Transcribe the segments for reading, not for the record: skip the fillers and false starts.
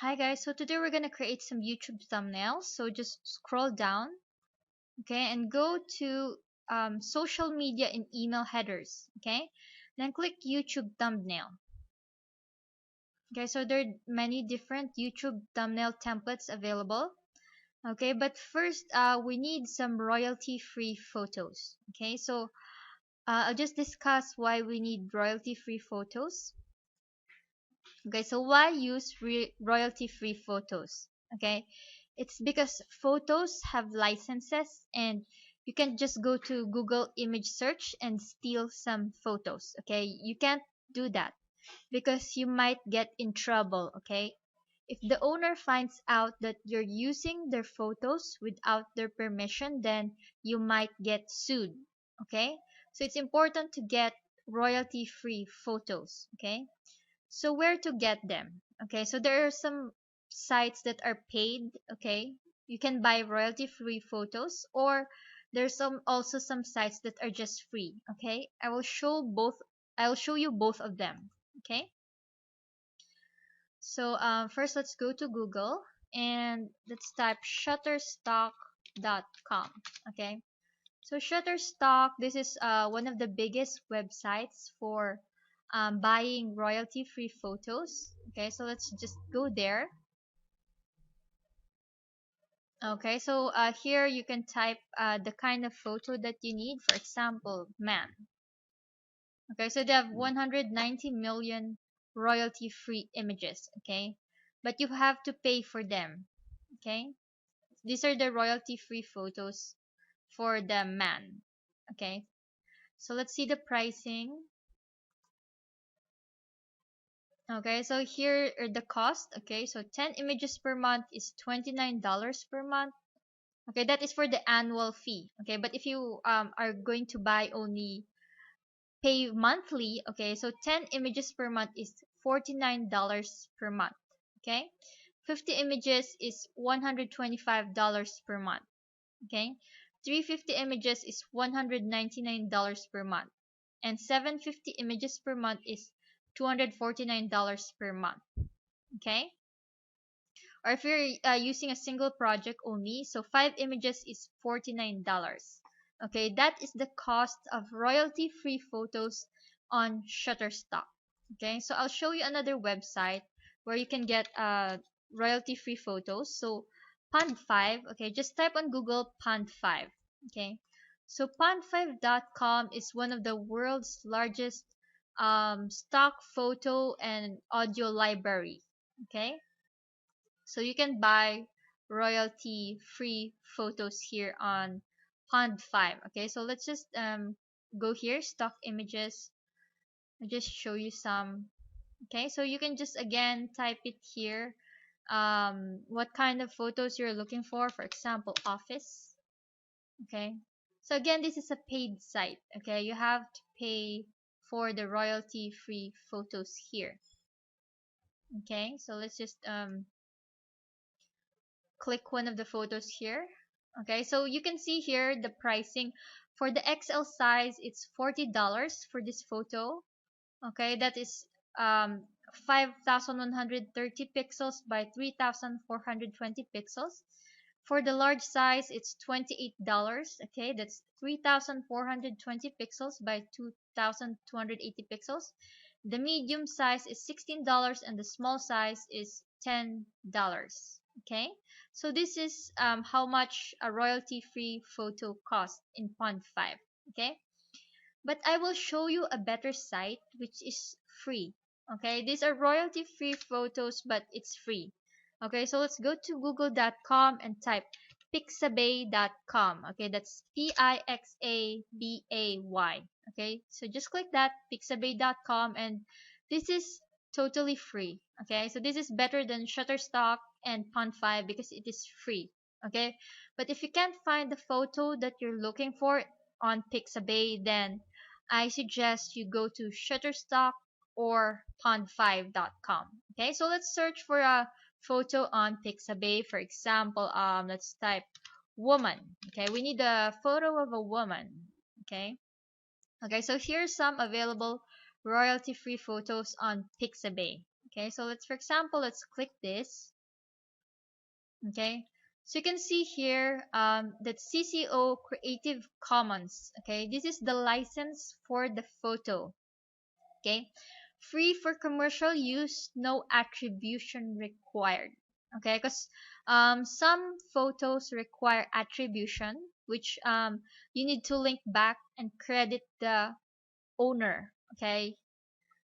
Hi guys, so today we're gonna create some YouTube thumbnails. So just scroll down, okay, and go to social media and email headers, okay. Then click YouTube thumbnail. Okay, so there are many different YouTube thumbnail templates available. Okay, but first we need some royalty-free photos. Okay, so I'll just discuss why we need royalty-free photos. Okay, so why use royalty-free photos? Okay, it's because photos have licenses and you can just go to Google image search and steal some photos. Okay, you can't do that because you might get in trouble. Okay, if the owner finds out that you're using their photos without their permission, then you might get sued. Okay, so it's important to get royalty-free photos. Okay, so where to get them? Okay, so there are some sites that are paid. Okay, you can buy royalty free photos, or there's some sites that are just free. Okay, I'll show you both of them. Okay, so first let's go to Google and let's type shutterstock.com. Okay, so Shutterstock, this is one of the biggest websites for buying royalty-free photos. Okay, so let's just go there. Okay, so here you can type the kind of photo that you need. For example, man. Okay, so they have 190 million royalty-free images. Okay, but you have to pay for them. Okay, these are the royalty-free photos for the man. Okay, so let's see the pricing. Okay, so here are the cost. Okay, so 10 images per month is $29 per month. Okay, that is for the annual fee. Okay, but if you are going to buy only pay monthly, okay, so 10 images per month is $49 per month. Okay, 50 images is $125 per month. Okay, 350 images is $199 per month, and 750 images per month is $249 per month. Okay, or if you're using a single project only, so 5 images is $49. Okay, that is the cost of royalty free photos on Shutterstock. Okay, so I'll show you another website where you can get royalty free photos. So Pond5. Okay, just type on Google Pond5. Okay, so pond5.com is one of the world's largest stock photo and audio library. Okay, so you can buy royalty free photos here on Pond5. Okay, so let's just go here, stock images. I'll just show you some. Okay, so you can just again type it here, what kind of photos you're looking for example, office. Okay, so again, this is a paid site. Okay, you have to pay for the royalty free photos here. Okay, so let's just click one of the photos here. Okay, so you can see here the pricing for the XL size. It's $40 for this photo. Okay, that is 5130 pixels by 3420 pixels. For the large size, it's $28. Okay, that's 3420 pixels by 2280 pixels. The medium size is $16 and the small size is $10. Okay, so this is how much a royalty free photo costs in Pond5. Okay, but I will show you a better site which is free. Okay, these are royalty free photos but it's free. Okay, so let's go to google.com and type pixabay.com. Okay, that's Pixabay. Okay, so just click that, pixabay.com, and this is totally free. Okay, so this is better than Shutterstock and Pond5 because it is free. Okay, but if you can't find the photo that you're looking for on Pixabay, then I suggest you go to Shutterstock or pond5.com. Okay, so let's search for a photo on Pixabay. For example, let's type woman. Okay, we need a photo of a woman. Okay, okay, so here's some available royalty-free photos on Pixabay. Okay, so let's, for example, let's click this. Okay, so you can see here that CC0 Creative Commons. Okay, this is the license for the photo. Okay, free for commercial use, no attribution required. Okay, because some photos require attribution, which you need to link back and credit the owner. Okay,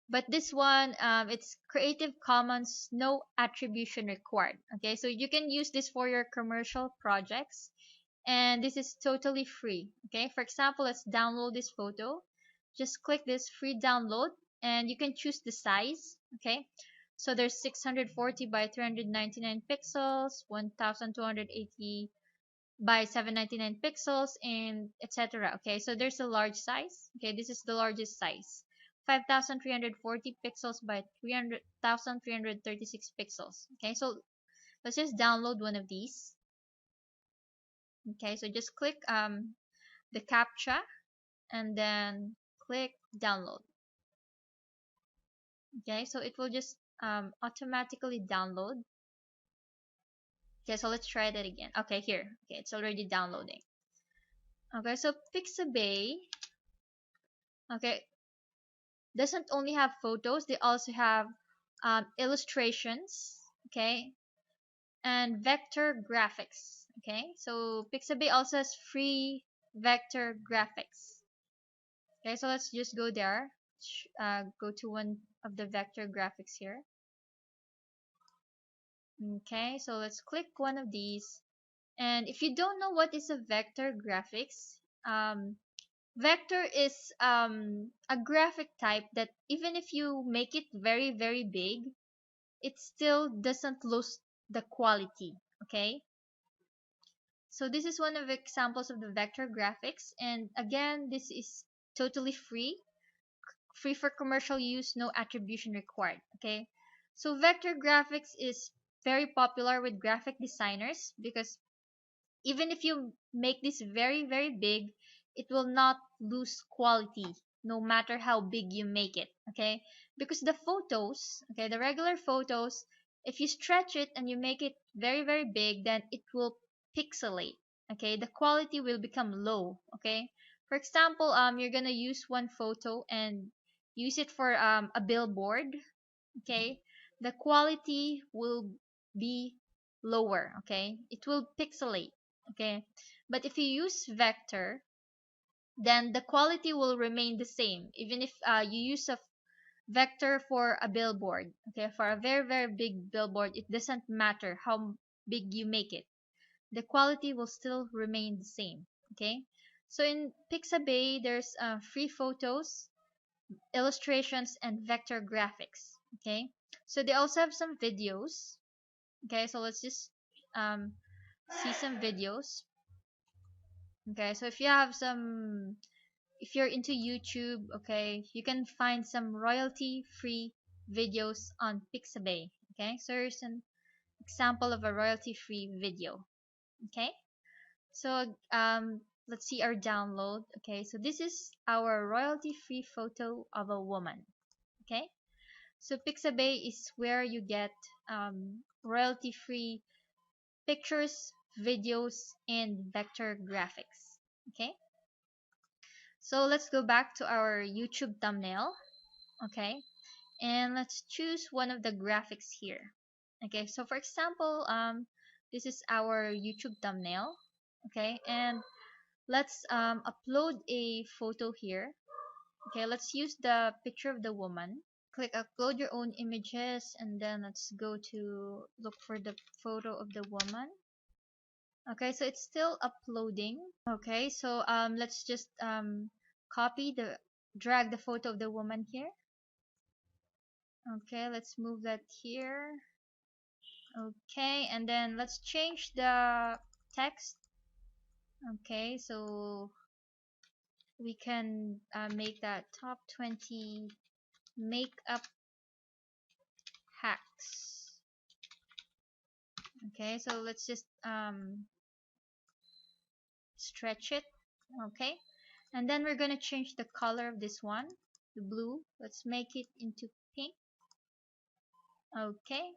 but this one, it's Creative Commons, no attribution required. Okay, so you can use this for your commercial projects, and this is totally free. Okay, for example, let's download this photo. Just click this free download, and you can choose the size. Okay, so there's 640 by 399 pixels, 1280 by 799 pixels, and etc. Okay, so there's a large size. Okay, this is the largest size, 5340 pixels by 3336 pixels. Okay, so let's just download one of these. Okay, so just click the captcha and then click download. Okay, so it will just automatically download. Okay, so let's try that again. Okay, here. Okay, it's already downloading. Okay, so Pixabay, okay, doesn't only have photos, they also have illustrations, okay, and vector graphics. Okay, so Pixabay also has free vector graphics. Okay, so let's just go there. Go to one of the vector graphics here. Okay, so let's click one of these. And if you don't know what is a vector graphics, vector is a graphic type that even if you make it very, very big, it still doesn't lose the quality. Okay, so this is one of the examples of the vector graphics, and again, this is totally free for commercial use, no attribution required. Okay, so vector graphics is very popular with graphic designers because even if you make this very, very big, it will not lose quality no matter how big you make it. Okay, because the photos, okay, the regular photos, if you stretch it and you make it very, very big, then it will pixelate. Okay, the quality will become low. Okay, for example, you're gonna use one photo and use it for a billboard. Okay, the quality will be lower. Okay, it will pixelate. Okay, but if you use vector, then the quality will remain the same even if you use a vector for a billboard. Okay, for a very, very big billboard, it doesn't matter how big you make it, the quality will still remain the same. Okay, so in Pixabay there's free photos, illustrations, and vector graphics. Okay, so they also have some videos. Okay, so let's just um, see some videos. Okay, so if you're into YouTube, okay, you can find some royalty free videos on Pixabay. Okay, so here's an example of a royalty free video. Okay, so let's see our download. Okay, so this is our royalty free photo of a woman. Okay, so Pixabay is where you get royalty free pictures, videos, and vector graphics. Okay, so let's go back to our YouTube thumbnail. Okay, and let's choose one of the graphics here. Okay, so for example, this is our YouTube thumbnail. Okay, and let's upload a photo here. Okay, let's use the picture of the woman. Click upload your own images, and then let's go to look for the photo of the woman. Okay, so it's still uploading. Okay, so let's just drag the photo of the woman here. Okay, let's move that here. Okay, and then let's change the text. Okay, so we can make that top 20 makeup hacks. Okay, so let's just stretch it. Okay, and then we're gonna change the color of this one, the blue. Let's make it into pink. Okay,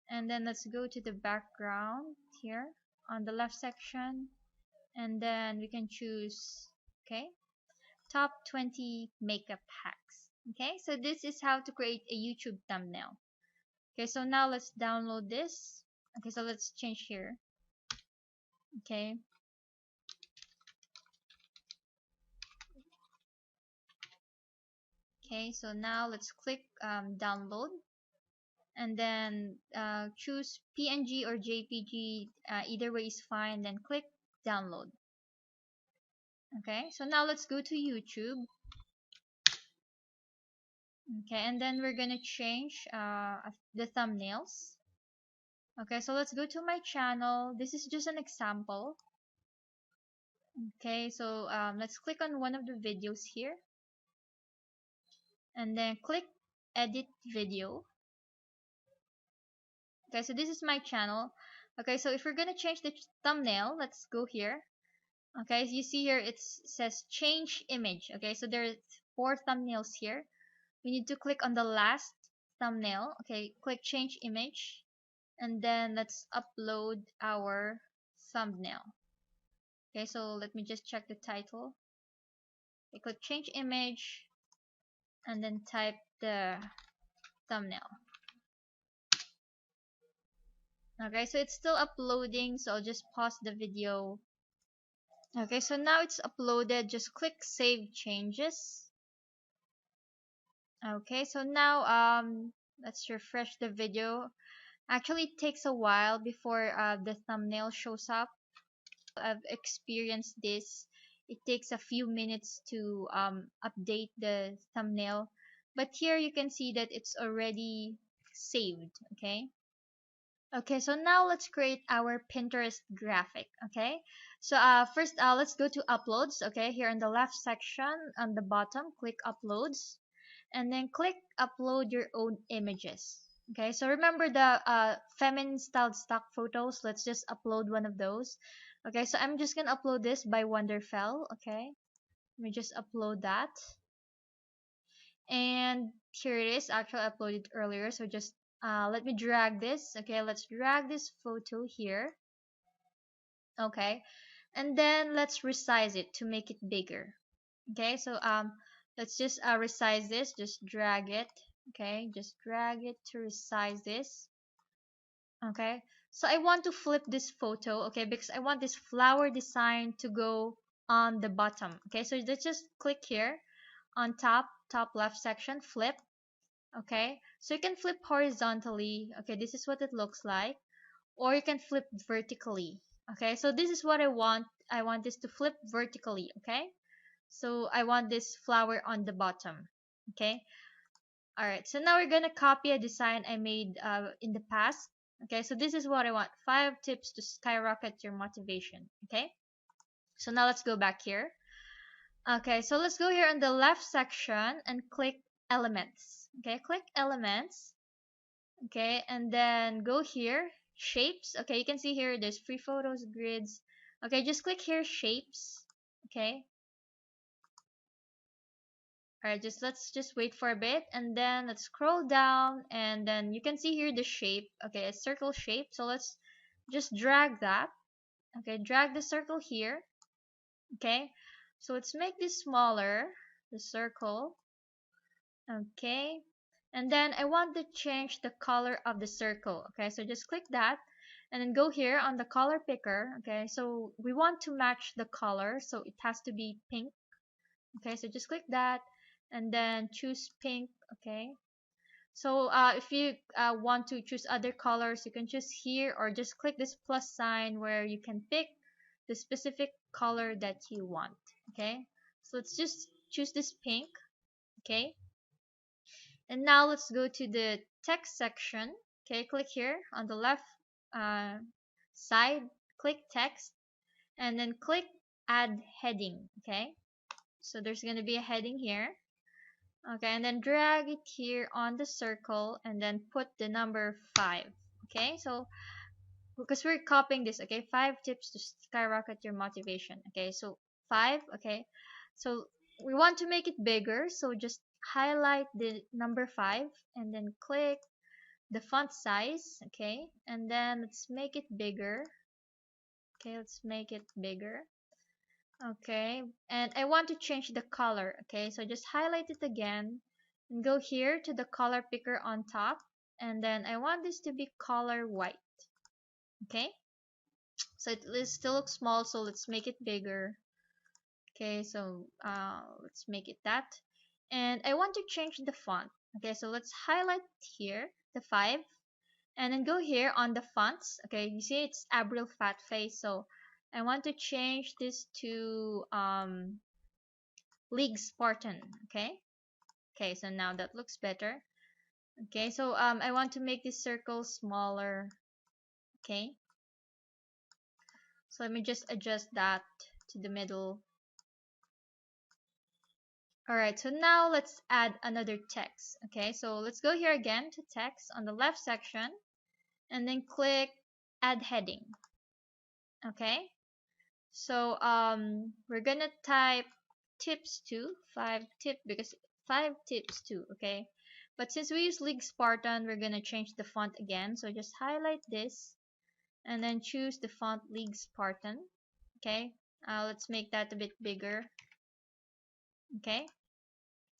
and then let's go to the background here on the left section, and then we can choose, okay, top 20 makeup hacks. Okay, so this is how to create a YouTube thumbnail. Okay, so now let's download this. Okay, so let's change here. Okay, okay, so now let's click download, and then choose PNG or JPG, either way is fine, then click download. Okay, so now let's go to YouTube. Okay, and then we're gonna change the thumbnails. Okay, so let's go to my channel. This is just an example. Okay, so let's click on one of the videos here, and then click edit video. Okay, so this is my channel. Okay, so if we're gonna change the thumbnail, let's go here. Okay, as you see here, it says change image. Okay, so there's 4 thumbnails here. We need to click on the last thumbnail. Okay, click change image, and then let's upload our thumbnail. Okay, so let me just check the title. Okay, click change image, and then type the thumbnail. Okay, so it's still uploading, so I'll just pause the video. Okay, so now it's uploaded. Just click save changes. Okay, so now let's refresh the video. Actually, it takes a while before the thumbnail shows up. I've experienced this. It takes a few minutes to update the thumbnail, but here you can see that it's already saved. Okay. Okay, so now let's create our Pinterest graphic. Okay, so first let's go to uploads. Okay, here in the left section on the bottom, click uploads, and then click upload your own images. Okay, so remember the feminine styled stock photos. Let's just upload one of those. Okay, so I'm just gonna upload this by Wonderfell. Okay, let me just upload that, and here it is. Actually I uploaded earlier, so just let me drag this. Okay, let's drag this photo here. Okay, and then let's resize it to make it bigger. Okay, so let's just resize this. Just drag it. Okay, just drag it to resize this. Okay, so I want to flip this photo. Okay, because I want this flower design to go on the bottom. Okay, so let's just click here on top left section, flip. Okay, so you can flip horizontally. Okay, this is what it looks like, or you can flip vertically. Okay, so this is what I want this to flip vertically. Okay, so I want this flower on the bottom. Okay, all right, so now we're gonna copy a design I made in the past. Okay, so this is what I want: 5 tips to skyrocket your motivation. Okay, so now let's go back here. Okay, so let's go here on the left section and click elements. Okay, click elements. Okay, and then go here, shapes. Okay, you can see here there's free photos, grids. Okay, just click here, shapes. Okay, all right, let's just wait for a bit, and then let's scroll down, and then you can see here the shape. Okay, a circle shape, so let's just drag that. Okay, drag the circle here. Okay, so let's make this smaller, the circle. Okay, and then I want to change the color of the circle. Okay, so just click that, and then go here on the color picker. Okay, so we want to match the color, so it has to be pink. Okay, so just click that, and then choose pink. Okay, so if you want to choose other colors, you can choose here, or just click this plus sign where you can pick the specific color that you want. Okay, so let's just choose this pink. Okay, and now let's go to the text section. Okay, click here on the left uh, side, click text, and then click add heading. Okay, so there's going to be a heading here. Okay, and then drag it here on the circle, and then put the number 5. Okay, so because we're copying this. Okay, 5 tips to skyrocket your motivation. Okay, so 5. Okay, so we want to make it bigger, so just highlight the number 5, and then click the font size, okay, and then let's make it bigger. Okay, let's make it bigger. Okay, and I want to change the color. Okay, so just highlight it again and go here to the color picker on top, and then I want this to be color white. Okay, so still looks small, so let's make it bigger. Okay, so let's make it that, and I want to change the font. Okay, so let's highlight here the 5 and then go here on the fonts. Okay, you see it's Abril Fat Face, so I want to change this to League Spartan. Okay, so now that looks better. Okay, so I want to make this circle smaller. Okay, so let me just adjust that to the middle. Alright, so now let's add another text. Okay, so let's go here again to text on the left section and then click add heading. Okay, so we're gonna type tips 2, 5 tip, because 5 tips 2. Okay, but since we use League Spartan, we're gonna change the font again. So just highlight this and then choose the font League Spartan. Okay, let's make that a bit bigger. Okay,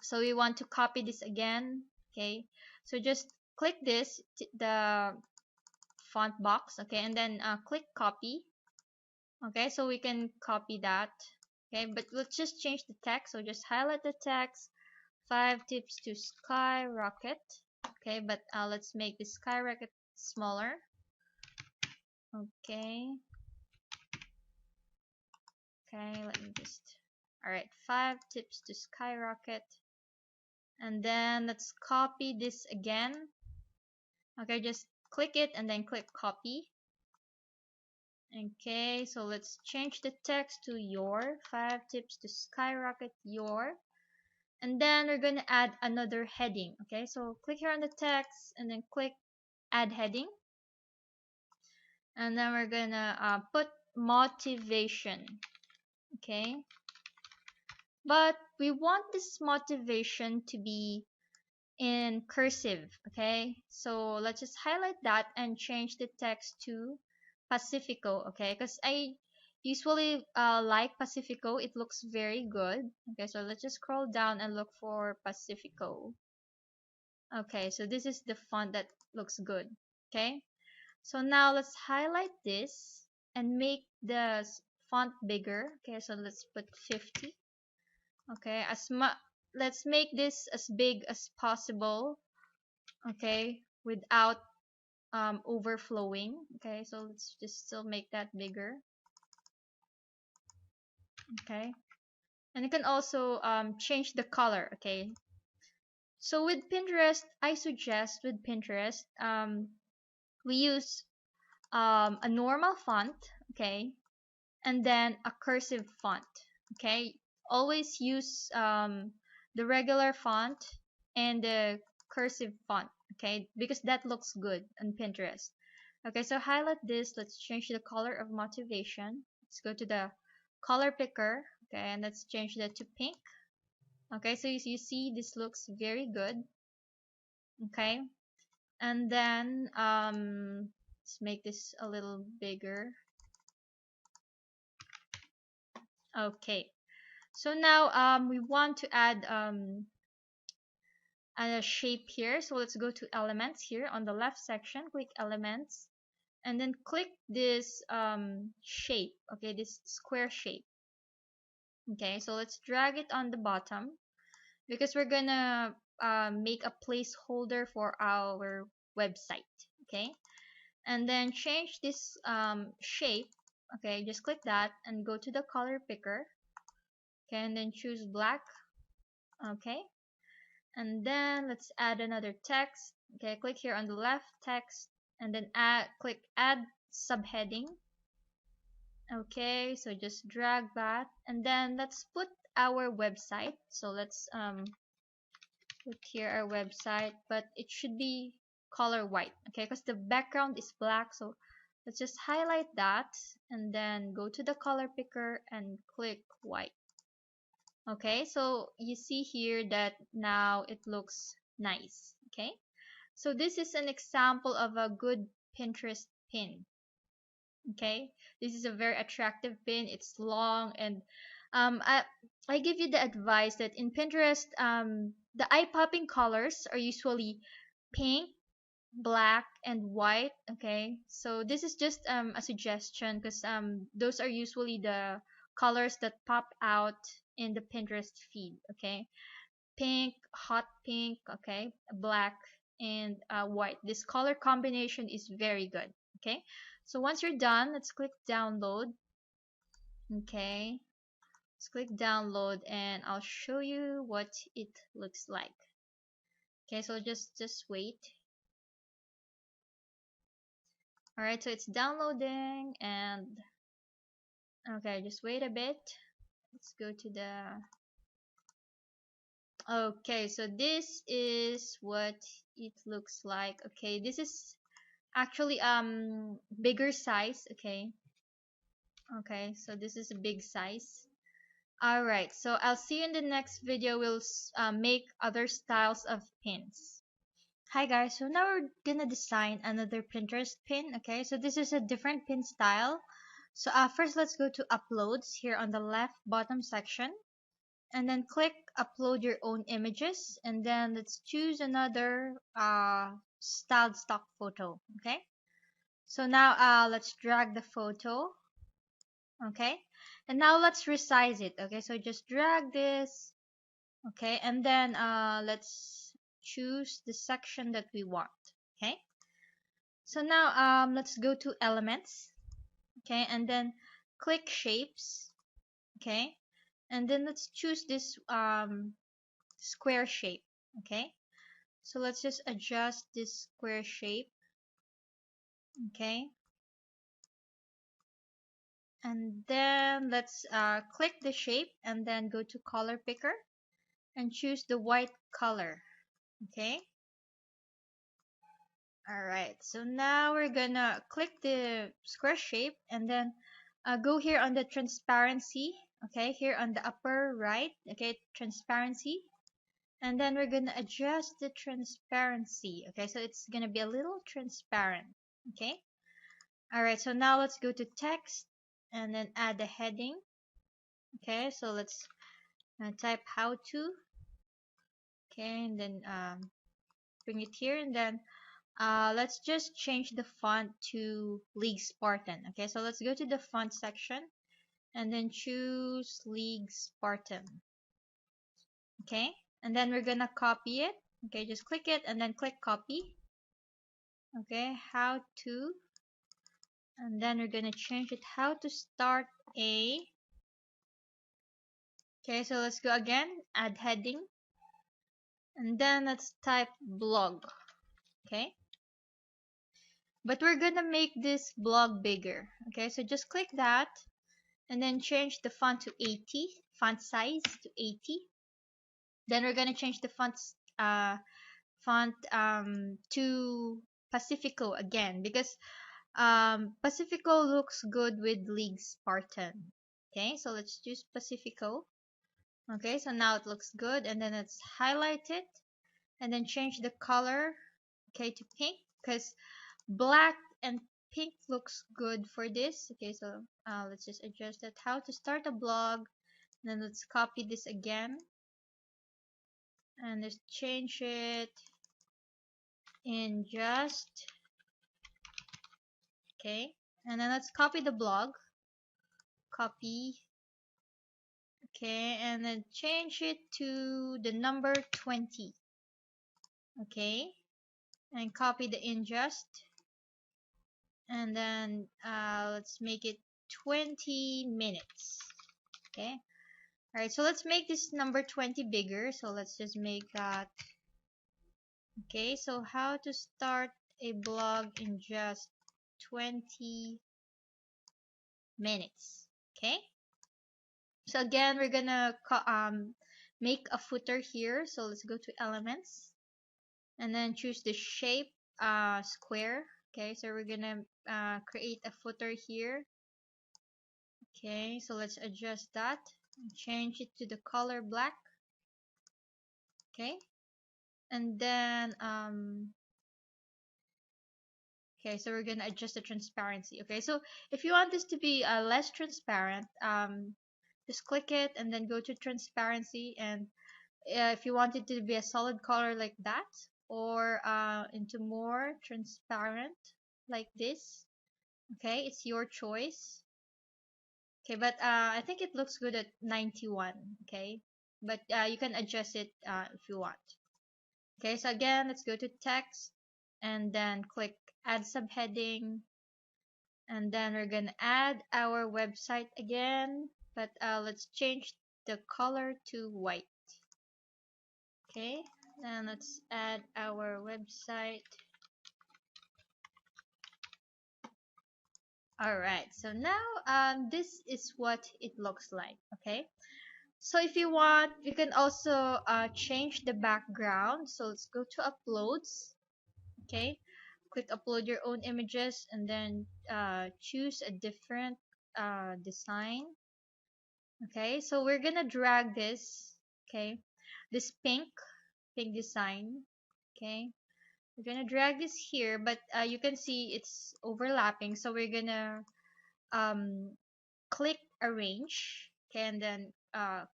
so we want to copy this again. Okay, so just click this, the font box. Okay, and then click copy. Okay, so we can copy that. Okay, but let's just change the text. So just highlight the text, 5 tips to skyrocket. Okay, but let's make the skyrocket smaller. Okay, let me just, alright, 5 tips to skyrocket, and then let's copy this again. Okay, just click it and then click copy. Okay, so let's change the text to your 5 tips to skyrocket your, and then we're gonna add another heading. Okay, so click here on the text and then click add heading, and then we're gonna put motivation. Okay, but we want this motivation to be in cursive. Okay, so let's just highlight that and change the text to Pacifico. Okay, because I usually like Pacifico, it looks very good. Okay, so let's just scroll down and look for Pacifico. Okay, so this is the font that looks good. Okay, so now let's highlight this and make the font bigger. Okay, so let's put 50. Okay, let's make this as big as possible. Okay, without overflowing. Okay, so let's just still make that bigger. Okay, and you can also change the color. Okay, so with Pinterest, I suggest with Pinterest we use a normal font. Okay, and then a cursive font. Okay, always use the regular font and the cursive font. Okay, because that looks good on Pinterest. Okay, so highlight this. Let's change the color of motivation. Let's go to the color picker. Okay, and let's change that to pink. Okay, so you see this looks very good. Okay, and then let's make this a little bigger. Okay, so now we want to add a shape here. So let's go to elements here on the left section. Click elements and then click this shape. Okay, this square shape. Okay, so let's drag it on the bottom because we're gonna make a placeholder for our website. Okay, and then change this shape. Okay, just click that and go to the color picker. Okay, and then choose black. Okay, and then let's add another text. Okay, click here on the left text and then click add subheading. Okay, so just drag that and then let's put our website. So let's put here our website, but it should be color white. Okay, because the background is black. So let's just highlight that and then go to the color picker and click white. Okay, so you see here that now it looks nice. Okay, So this is an example of a good Pinterest pin. Okay, this is a very attractive pin. It's long, and um, I I give you the advice that in Pinterest, the eye-popping colors are usually pink, black, and white. Okay, so this is just a suggestion, because those are usually the colors that pop out in the Pinterest feed. Okay, pink, hot pink, okay, black, and white. This color combination is very good. Okay, so once you're done, let's click download. Okay, let's click download, and I'll show you what it looks like. Okay, so just wait. All right, so it's downloading, and okay, just wait a bit. Let's go to the okay, so this is what it looks like. Okay, this is actually bigger size. Okay, okay, so this is a big size. All right, so I'll see you in the next video. We'll make other styles of pins. Hi guys, so now we're gonna design another Pinterest pin. Okay, so this is a different pin style. So first let's go to uploads here on the left bottom section, and then click upload your own images, and then let's choose another styled stock photo. Okay, so now let's drag the photo. Okay, and now let's resize it. Okay, so just drag this. Okay, and then let's choose the section that we want. Okay, so now let's go to elements. Okay, and then click shapes. Okay, and then let's choose this square shape. Okay, so let's just adjust this square shape. Okay, and then let's click the shape, and then go to color picker and choose the white color. Okay, all right, so now we're gonna click the square shape, and then go here on the transparency. Okay, here on the upper right. Okay, transparency, and then we're gonna adjust the transparency. Okay, so it's gonna be a little transparent. Okay, all right, so now let's go to text, and then add the heading. Okay, so let's type how to. Okay, and then bring it here, and then let's just change the font to League Spartan. Okay, so let's go to the font section, and then choose League Spartan. Okay, and then we're gonna copy it. Okay, just click it, and then click copy. Okay, how to, and then we're gonna change it how to start a. Okay, so let's go again, add heading, and then let's type blog. Okay, but we're gonna make this blog bigger. Okay, so just click that, and then change the font to 80, font size to 80. Then we're gonna change the font to Pacifico again, because Pacifico looks good with League Spartan. Okay, so let's choose Pacifico. Okay, so now it looks good, and then let's highlight it, and then change the color, okay, to pink, because black and pink looks good for this. Okay, so let's just adjust that. How to start a blog, and then let's copy this again, and let's change it in just. Okay, and then let's copy the blog, copy. Okay, and then change it to the number 20. Okay, and copy the ingest, and then let's make it 20 minutes. Okay, all right, so let's make this number 20 bigger. So let's just make that. Okay, so how to start a blog in just 20 minutes. Okay, so again, we're gonna make a footer here. So let's go to elements, and then choose the shape square. Okay, so we're gonna create a footer here. Okay, so let's adjust that and change it to the color black. Okay, and then Okay, so we're gonna adjust the transparency. Okay, so if you want this to be less transparent, just click it and then go to transparency. And if you want it to be a solid color like that, or into more transparent like this, okay, it's your choice. Okay, but I think it looks good at 91. Okay, but you can adjust it if you want. Okay, so again, let's go to text and then click add subheading, and then we're gonna add our website again, but let's change the color to white. Okay, then let's add our website. All right, so now this is what it looks like. Okay, so if you want, you can also change the background. So let's go to uploads. Okay, click upload your own images and then choose a different design. Okay, so we're gonna drag this. Okay, this pink design. Okay, we're gonna drag this here, but you can see it's overlapping, so we're gonna um click arrange. Okay, and then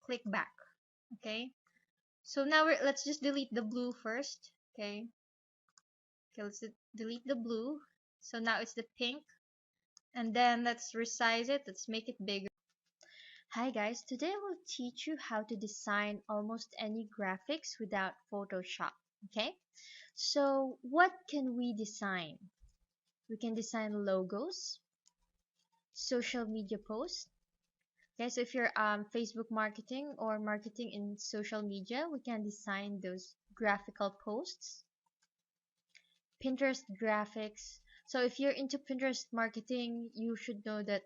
click back. Okay, so now let's just delete the blue first. Okay, okay, let's delete the blue. So now it's the pink, and then let's resize it. Let's make it bigger. Hi guys, today I will teach you how to design almost any graphics without Photoshop. Okay, so what can we design? We can design logos, social media posts. Okay, so if you're Facebook marketing or marketing in social media, we can design those graphical posts. Pinterest graphics. So if you're into Pinterest marketing, you should know that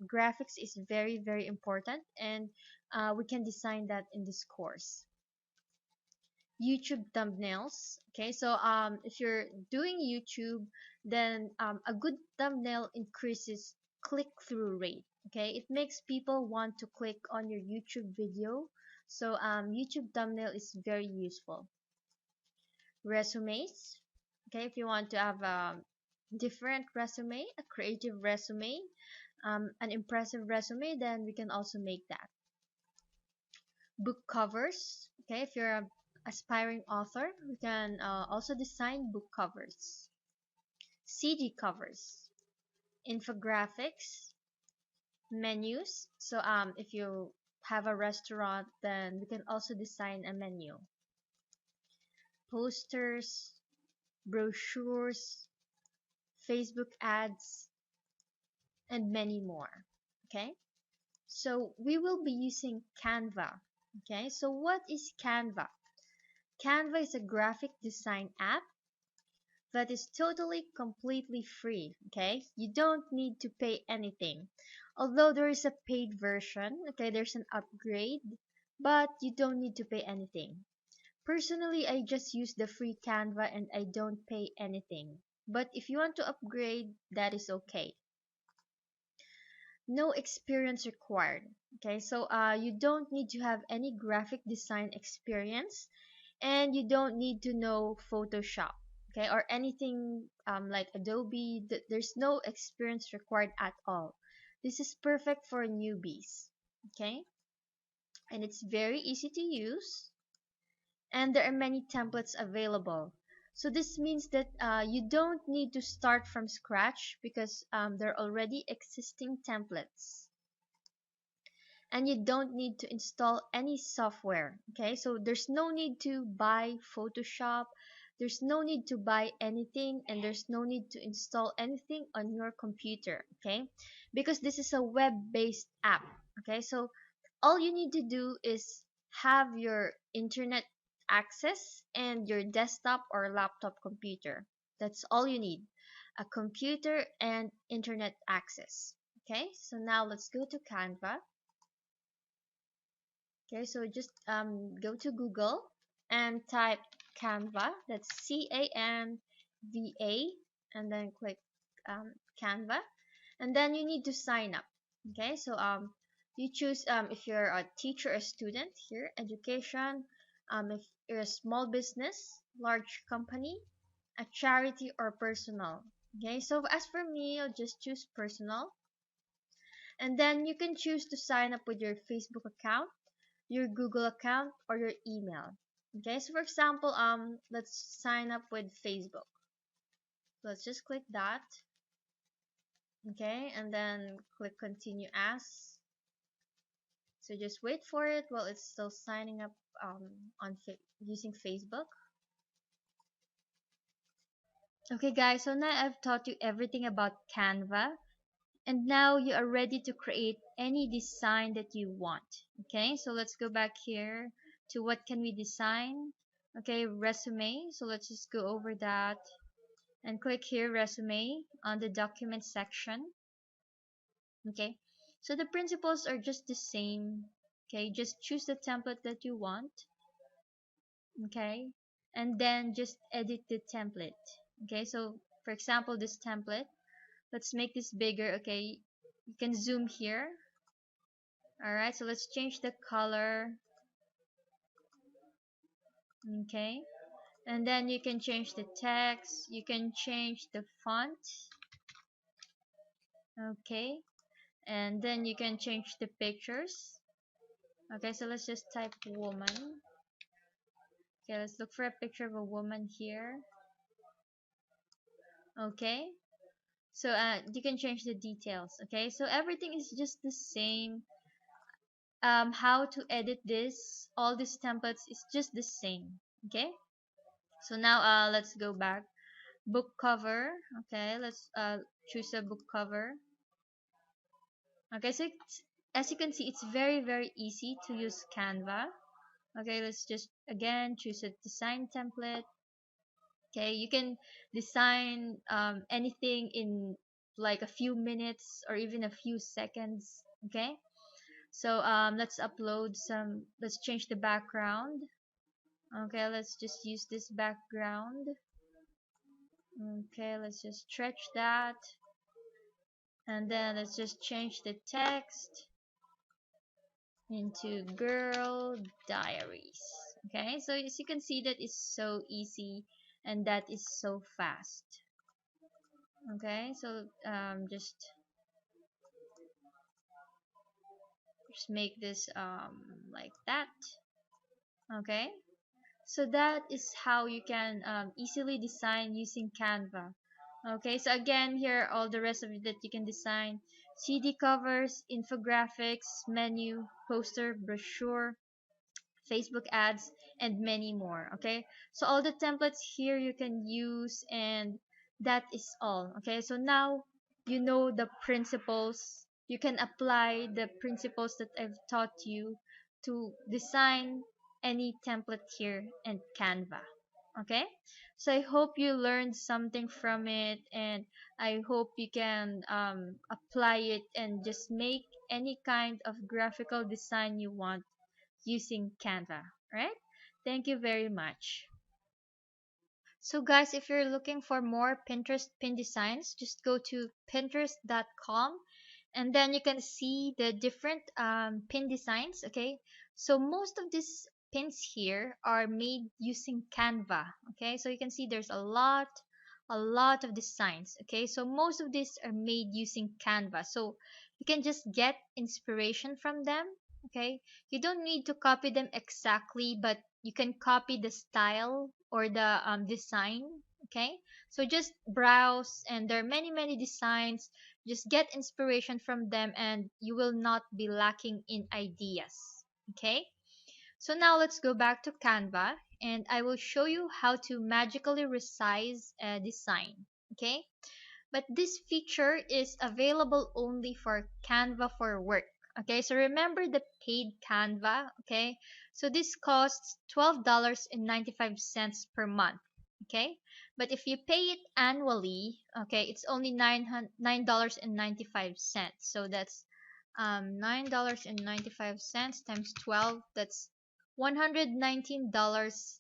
graphics is very, very important, and we can design that in this course. YouTube thumbnails. Okay, so if you're doing YouTube, then a good thumbnail increases click-through rate. Okay, it makes people want to click on your YouTube video. So YouTube thumbnail is very useful. Resumes. Okay, if you want to have a different resume, a creative resume, an impressive resume, then we can also make that. Book covers. Okay, if you're a aspiring author, we can also design book covers. CD covers, infographics, menus. So if you have a restaurant, then we can also design a menu. Posters, brochures, Facebook ads, and many more. Okay, so we will be using Canva. Okay, so what is Canva? Canva is a graphic design app that is totally completely free. Okay, you don't need to pay anything, although there is a paid version. Okay, there's an upgrade, but you don't need to pay anything. Personally, I just use the free Canva and I don't pay anything, but if you want to upgrade, that is okay. No experience required. Okay, so you don't need to have any graphic design experience, and you don't need to know Photoshop, okay, or anything like Adobe. There's no experience required at all. This is perfect for newbies. Okay, and it's very easy to use, and there are many templates available. So this means that you don't need to start from scratch because there are already existing templates, and you don't need to install any software. Okay, so there's no need to buy Photoshop, there's no need to buy anything, and there's no need to install anything on your computer. Okay, because this is a web-based app. Okay, so all you need to do is have your internet access and your desktop or laptop computer. That's all you need, a computer and internet access. Okay, so now let's go to Canva. Okay, so just go to Google and type Canva. That's Canva, and then click Canva, and then you need to sign up. Okay, so you choose if you're a teacher or student here, education, if you're a small business, large company, a charity, or personal. Okay, so as for me, I'll just choose personal. And then you can choose to sign up with your Facebook account, your Google account, or your email. Okay, so for example, let's sign up with Facebook. Let's just click that. Okay, and then click continue as. So just wait for it while it's still signing up on using Facebook. Okay guys, so now I've taught you everything about Canva, and now you are ready to create any design that you want. Okay, so let's go back here to what can we design. Okay, resume. So let's just go over that and click here resume on the document section. Okay, so the principles are just the same. Okay, just choose the template that you want. Okay, and then just edit the template. Okay, so for example, this template, let's make this bigger. Okay, you can zoom here. All right, so let's change the color. Okay, and then you can change the text, you can change the font. Okay, and then you can change the pictures. Okay, so let's just type woman. Okay, let's look for a picture of a woman here. Okay, so you can change the details. Okay, so everything is just the same. How to edit this, all these templates is just the same. Okay, so now let's go back. Book cover. Okay, let's choose a book cover. Okay, so as you can see, it's very easy to use Canva. Okay, let's just again choose a design template. Okay, you can design anything in like a few minutes or even a few seconds. Okay, so let's upload some, let's change the background. Okay, let's just use this background. Okay, let's just stretch that, and then let's just change the text into girl diaries. Okay, so as you can see, that is so easy and that is so fast. Okay, so just make this like that. Okay, so that is how you can easily design using Canva. Okay, so again, here are all the rest of it that you can design: CD covers, infographics, menu, poster, brochure, Facebook ads, and many more. Okay, so all the templates here you can use, and that is all. Okay, so now you know the principles. You can apply the principles that I've taught you to design any template here in Canva. Okay, so I hope you learned something from it, and I hope you can apply it and just make any kind of graphical design you want using Canva, right? Thank you very much. So guys, if you're looking for more Pinterest pin designs, just go to pinterest.com, and then you can see the different pin designs. Okay, so most of these pins here are made using Canva. Okay, so you can see there's a lot of designs. Okay, so most of these are made using Canva, so you can just get inspiration from them. Okay, you don't need to copy them exactly, but you can copy the style or the design. Okay, so just browse, and there are many designs. Just get inspiration from them, and you will not be lacking in ideas. Okay, so now let's go back to Canva, and I will show you how to magically resize a design. Okay, but this feature is available only for Canva for Work. Okay, so remember the paid Canva. Okay, so this costs $12.95 per month. Okay, but if you pay it annually, okay, it's only $9.95. So that's $9.95 times 12. That's $119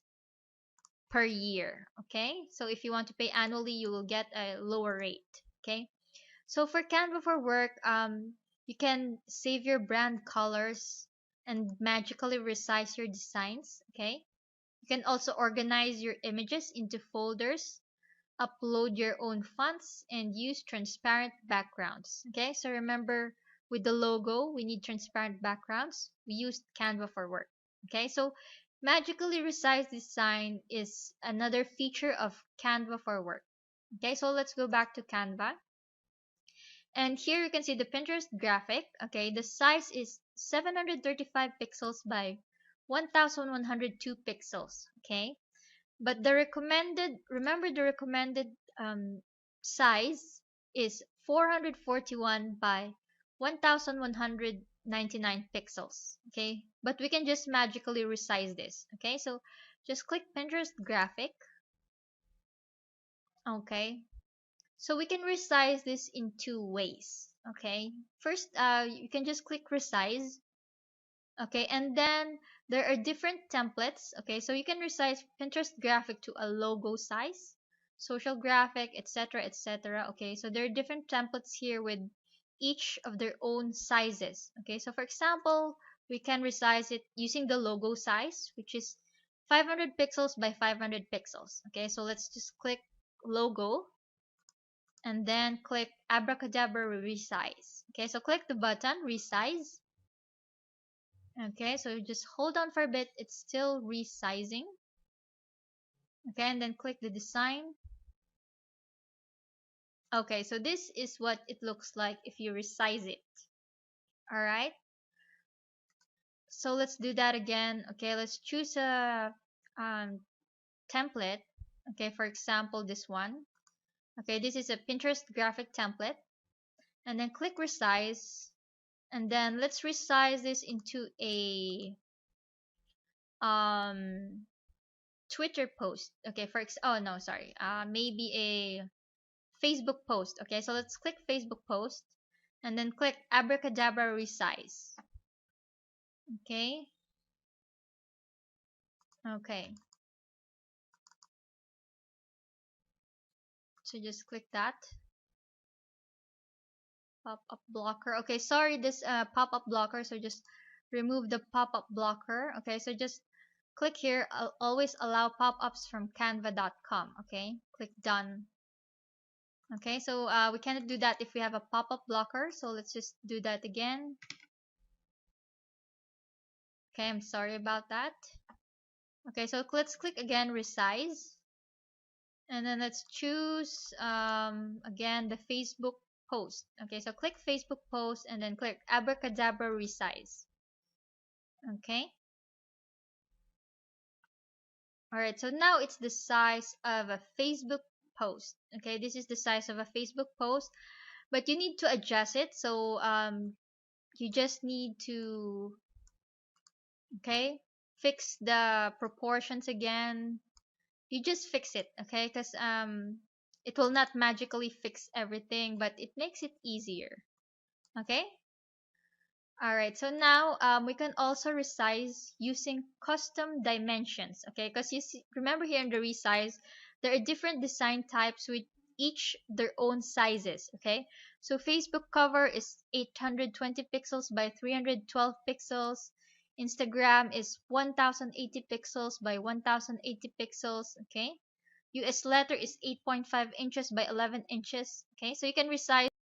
per year. Okay, so if you want to pay annually, you will get a lower rate. Okay, so for Canva for Work, you can save your brand colors and magically resize your designs. Okay, you can also organize your images into folders. upload your own fonts, and use transparent backgrounds. Okay, so remember, with the logo, we need transparent backgrounds. We used Canva for work. Okay, so magically resize design is another feature of Canva for work. Okay, so let's go back to Canva. And here you can see the Pinterest graphic. Okay, the size is 735 pixels by 1102 pixels. Okay, but the recommended, remember the recommended size is 441 by 1199 pixels. Okay, but we can just magically resize this. Okay, so just click Pinterest graphic. Okay, so we can resize this in two ways. Okay, first, you can just click resize. Okay, and then there are different templates. Okay, so you can resize Pinterest graphic to a logo size, social graphic, etc., etc. Okay, so there are different templates here with each of their own sizes. Okay, so for example, we can resize it using the logo size, which is 500 pixels by 500 pixels. Okay, so let's just click logo and then click abracadabra resize. Okay, so click the button resize. Okay, so just hold on for a bit, it's still resizing. Okay, and then click the design. Okay, so this is what it looks like if you resize it. All right, so let's do that again. Okay, let's choose a template. Okay, for example, this one. Okay, this is a Pinterest graphic template, and then click resize, and then let's resize this into a um Twitter post. Okay, oh no, sorry. Maybe a Facebook post. Okay, so let's click Facebook post and then click abracadabra resize. Okay. Okay. So just click that. Pop-up blocker. Okay, sorry, this pop-up blocker. So just remove the pop-up blocker. Okay, so just click here. I'll always allow pop-ups from canva.com. Okay, click done. Okay, so we cannot do that if we have a pop-up blocker. So let's just do that again. Okay, I'm sorry about that. Okay, so let's click again resize, and then let's choose again the Facebook post. Okay, so click Facebook post and then click abracadabra resize. Okay, all right, so now it's the size of a Facebook post. Okay, this is the size of a Facebook post, but you need to adjust it. So you just need to, okay, fix the proportions again. You just fix it, okay, because it will not magically fix everything, but it makes it easier. Okay, all right, so now we can also resize using custom dimensions. Okay, because you see, remember here in the resize there are different design types with each their own sizes. Okay, so Facebook cover is 820 pixels by 312 pixels. Instagram is 1080 pixels by 1080 pixels. Okay, US letter is 8.5 inches by 11 inches. Okay, so you can resize